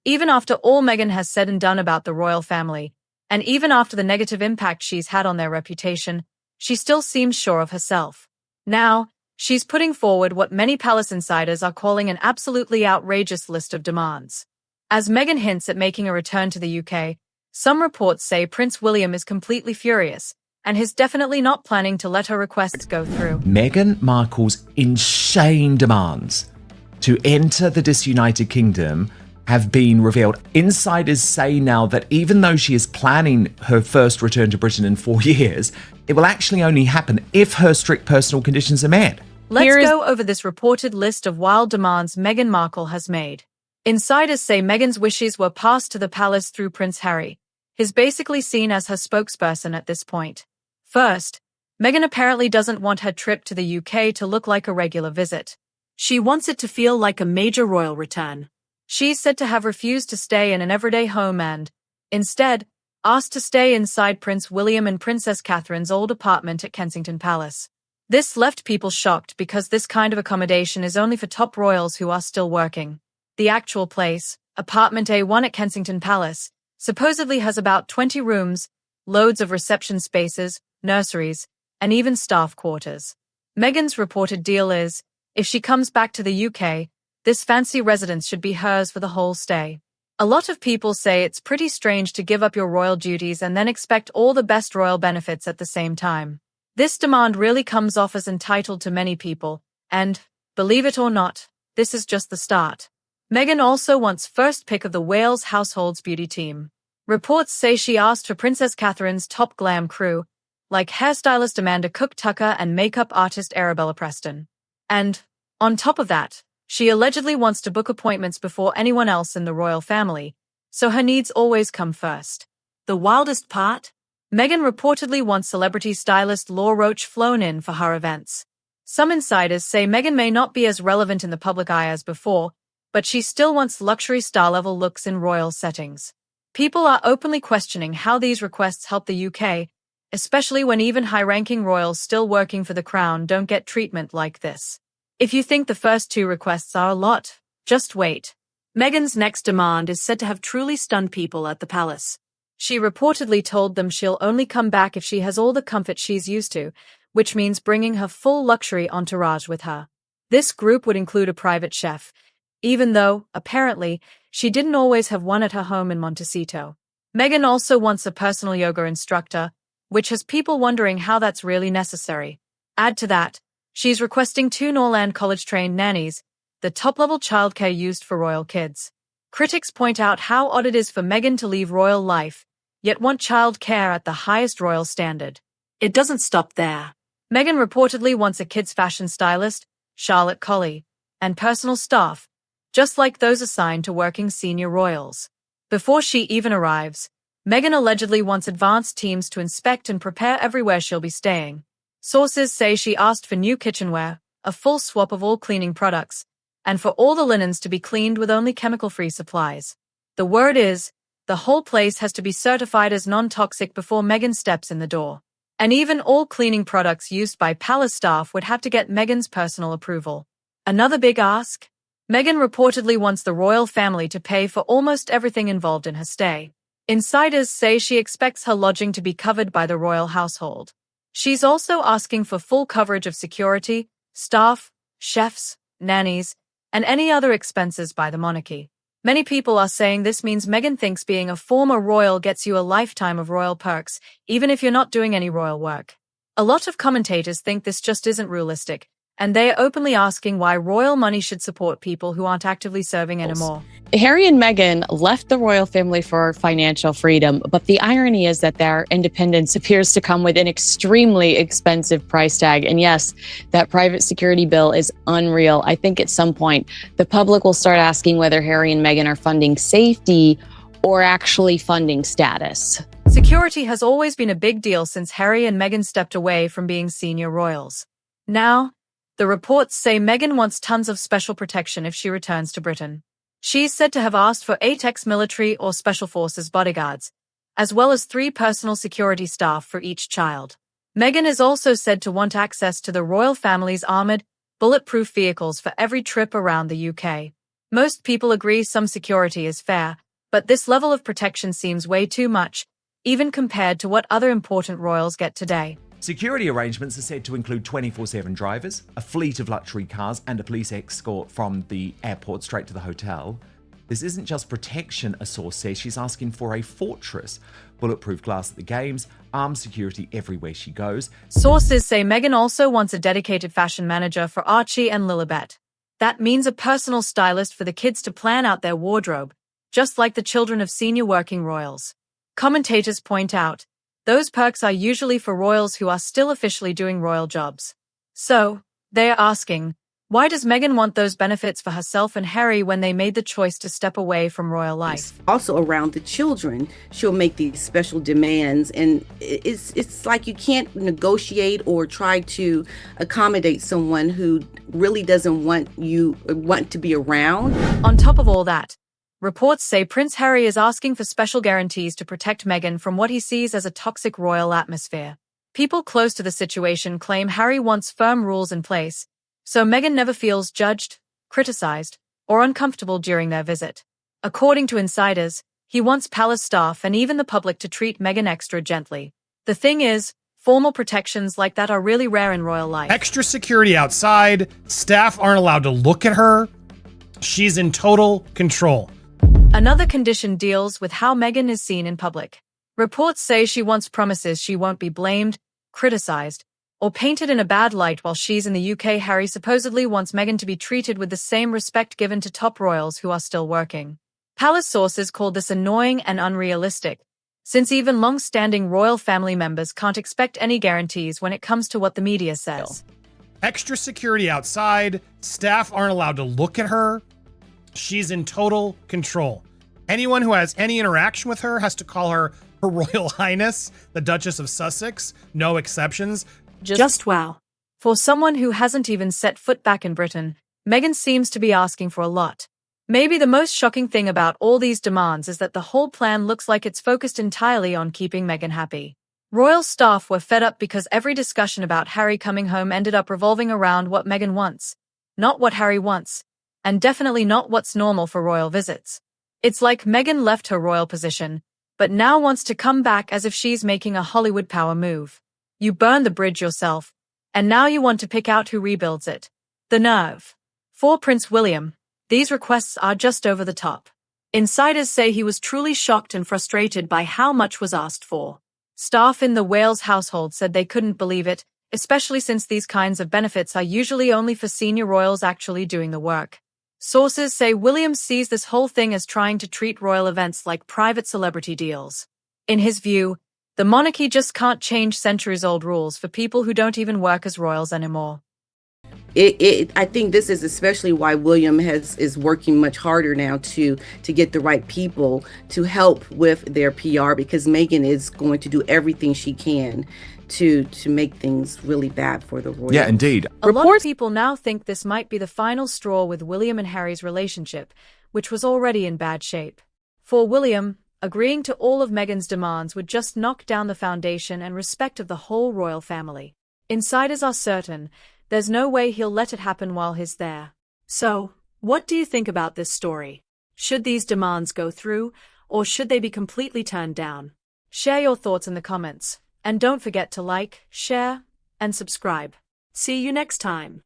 Even after all Meghan has said and done about the royal family, and even after the negative impact she's had on their reputation, she still seems sure of herself. Now, she's putting forward what many palace insiders are calling an absolutely outrageous list of demands. As Meghan hints at making a return to the UK, some reports say Prince William is completely furious, and he's definitely not planning to let her requests go through. Meghan Markle's insane demands to enter the disunited kingdom have been revealed. Insiders say now that even though she is planning her first return to Britain in 4 years, it will actually only happen if her strict personal conditions are met. Let's go over this reported list of wild demands Meghan Markle has made. Insiders say Meghan's wishes were passed to the palace through Prince Harry. He's basically seen as her spokesperson at this point. First, Meghan apparently doesn't want her trip to the UK to look like a regular visit. She wants it to feel like a major royal return. She's said to have refused to stay in an everyday home and, instead, asked to stay inside Prince William and Princess Catherine's old apartment at Kensington Palace. This left people shocked because this kind of accommodation is only for top royals who are still working. The actual place, apartment A1 at Kensington Palace, supposedly has about 20 rooms, loads of reception spaces, nurseries, and even staff quarters. Meghan's reported deal is, if she comes back to the UK, this fancy residence should be hers for the whole stay. A lot of people say it's pretty strange to give up your royal duties and then expect all the best royal benefits at the same time. This demand really comes off as entitled to many people, and, believe it or not, this is just the start. Meghan also wants first pick of the Wales household's beauty team. Reports say she asked for Princess Catherine's top glam crew, like hairstylist Amanda Cook-Tucker and makeup artist Arabella Preston. And, on top of that, she allegedly wants to book appointments before anyone else in the royal family, so her needs always come first. The wildest part? Meghan reportedly wants celebrity stylist Laura Roach flown in for her events. Some insiders say Meghan may not be as relevant in the public eye as before, but she still wants luxury star-level looks in royal settings. People are openly questioning how these requests help the UK, especially when even high-ranking royals still working for the crown don't get treatment like this. If you think the first two requests are a lot, just wait. Meghan's next demand is said to have truly stunned people at the palace. She reportedly told them she'll only come back if she has all the comfort she's used to, which means bringing her full luxury entourage with her. This group would include a private chef, even though, apparently, she didn't always have one at her home in Montecito. Meghan also wants a personal yoga instructor, which has people wondering how that's really necessary. Add to that, she's requesting 2 Norland College-trained nannies, the top-level childcare used for royal kids. Critics point out how odd it is for Meghan to leave royal life, yet want childcare at the highest royal standard. It doesn't stop there. Meghan reportedly wants a kids' fashion stylist, Charlotte Colley, and personal staff, just like those assigned to working senior royals. Before she even arrives, Meghan allegedly wants advanced teams to inspect and prepare everywhere she'll be staying. Sources say she asked for new kitchenware, a full swap of all cleaning products, and for all the linens to be cleaned with only chemical-free supplies. The word is, the whole place has to be certified as non-toxic before Meghan steps in the door. And even all cleaning products used by palace staff would have to get Meghan's personal approval. Another big ask? Meghan reportedly wants the royal family to pay for almost everything involved in her stay. Insiders say she expects her lodging to be covered by the royal household. She's also asking for full coverage of security, staff, chefs, nannies, and any other expenses by the monarchy. Many people are saying this means Meghan thinks being a former royal gets you a lifetime of royal perks, even if you're not doing any royal work. A lot of commentators think this just isn't realistic, and they are openly asking why royal money should support people who aren't actively serving anymore. Harry and Meghan left the royal family for financial freedom, but the irony is that their independence appears to come with an extremely expensive price tag. And yes, that private security bill is unreal. I think at some point the public will start asking whether Harry and Meghan are funding safety or actually funding status. Security has always been a big deal since Harry and Meghan stepped away from being senior royals. Now, the reports say Meghan wants tons of special protection if she returns to Britain. She's said to have asked for 8 ex-military or special forces bodyguards, as well as 3 personal security staff for each child. Meghan is also said to want access to the royal family's armoured, bulletproof vehicles for every trip around the UK. Most people agree some security is fair, but this level of protection seems way too much, even compared to what other important royals get today. Security arrangements are said to include 24/7 drivers, a fleet of luxury cars, and a police escort from the airport straight to the hotel. This isn't just protection, a source says. She's asking for a fortress. Bulletproof glass at the games, armed security everywhere she goes. Sources say Meghan also wants a dedicated fashion manager for Archie and Lilibet. That means a personal stylist for the kids to plan out their wardrobe, just like the children of senior working royals. Commentators point out, those perks are usually for royals who are still officially doing royal jobs. So, they are asking, why does Meghan want those benefits for herself and Harry when they made the choice to step away from royal life? Also around the children, she'll make these special demands, and it's like you can't negotiate or try to accommodate someone who really doesn't want to be around. On top of all that, reports say Prince Harry is asking for special guarantees to protect Meghan from what he sees as a toxic royal atmosphere. People close to the situation claim Harry wants firm rules in place, so Meghan never feels judged, criticized, or uncomfortable during their visit. According to insiders, he wants palace staff and even the public to treat Meghan extra gently. The thing is, formal protections like that are really rare in royal life. Extra security outside, staff aren't allowed to look at her. She's in total control. Another condition deals with how Meghan is seen in public. Reports say she wants promises she won't be blamed, criticized, or painted in a bad light while she's in the UK. Harry supposedly wants Meghan to be treated with the same respect given to top royals who are still working. Palace sources called this annoying and unrealistic, since even long-standing royal family members can't expect any guarantees when it comes to what the media says. Extra security outside, staff aren't allowed to look at her. She's in total control. Anyone who has any interaction with her has to call her Her Royal Highness, the Duchess of Sussex, no exceptions. Just wow. For someone who hasn't even set foot back in Britain, Meghan seems to be asking for a lot. Maybe the most shocking thing about all these demands is that the whole plan looks like it's focused entirely on keeping Meghan happy. Royal staff were fed up because every discussion about Harry coming home ended up revolving around what Meghan wants, not what Harry wants, and definitely not what's normal for royal visits. It's like Meghan left her royal position, but now wants to come back as if she's making a Hollywood power move. You burned the bridge yourself, and now you want to pick out who rebuilds it. The nerve. For Prince William, these requests are just over the top. Insiders say he was truly shocked and frustrated by how much was asked for. Staff in the Wales household said they couldn't believe it, especially since these kinds of benefits are usually only for senior royals actually doing the work. Sources say William sees this whole thing as trying to treat royal events like private celebrity deals. In his view, the monarchy just can't change centuries-old rules for people who don't even work as royals anymore. I think this is especially why William is working much harder now to get the right people to help with their PR, because Meghan is going to do everything she can to make things really bad for the royals. Yeah, indeed. A lot of people now think this might be the final straw with William and Harry's relationship, which was already in bad shape. For William, agreeing to all of Meghan's demands would just knock down the foundation and respect of the whole royal family. Insiders are certain there's no way he'll let it happen while he's there. So, what do you think about this story? Should these demands go through, or should they be completely turned down? Share your thoughts in the comments, and don't forget to like, share, and subscribe. See you next time.